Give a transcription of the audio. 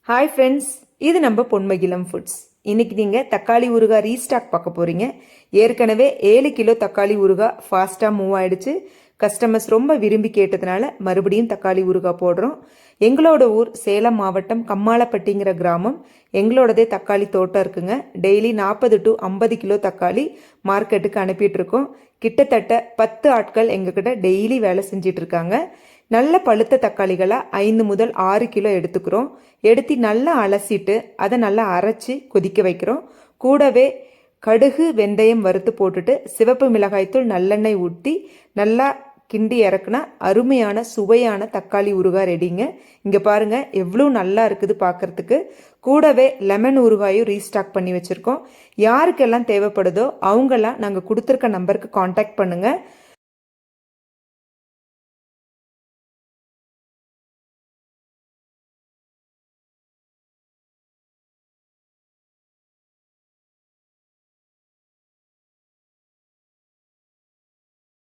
Hi friends, இது நம்ம பொன்மகிலம் foods. இன்னைக்கு நீங்கள் தக்காளி ஊறுகாய் ரீஸ்டாக் பார்க்க போகிறீங்க. ஏற்கனவே 7 கிலோ தக்காளி ஊறுகாய் ஃபாஸ்ட்டாக மூவ் ஆயிடுச்சு. கஸ்டமர்ஸ் ரொம்ப விரும்பி கேட்டதுனால மறுபடியும் தக்காளி ஊறுகாய் போடுறோம். எங்களோட ஊர் சேலம் மாவட்டம் கம்மாளப்பட்டிங்கிற கிராமம். எங்களோடதே தக்காளி தோட்டம் இருக்குங்க. டெய்லி 40 to 50 கிலோ தக்காளி மார்க்கெட்டுக்கு அனுப்பிட்டுருக்கோம். கிட்டத்தட்ட 10 ஆட்கள் எங்ககிட்ட டெய்லி வேலை செஞ்சிட்டு இருக்காங்க. நல்ல பழுத்த தக்காளிகளாக 5 முதல் 6 கிலோ எடுத்துக்கிறோம். எடுத்து நல்லா அலசிட்டு அதை நல்லா அரைச்சி கொதிக்க வைக்கிறோம். கூடவே கடுகு வெந்தயம் வறுத்து போட்டுட்டு சிவப்பு மிளகாய்த்தூள் நல்லெண்ணெய் ஊற்றி நல்லா கிண்டி இறக்குனா அருமையான சுவையான தக்காளி ஊறுகாய் ரெடிங்க. இங்கே பாருங்கள் எவ்வளோ நல்லா இருக்குது பார்க்குறதுக்கு. கூடவே லெமன் ஊறுகாயும் ரீஸ்டாக் பண்ணி வச்சுருக்கோம். யாருக்கெல்லாம் தேவைப்படுதோ அவங்கெல்லாம் நாங்கள் கொடுத்துருக்க நம்பருக்கு காண்டாக்ட் பண்ணுங்கள்.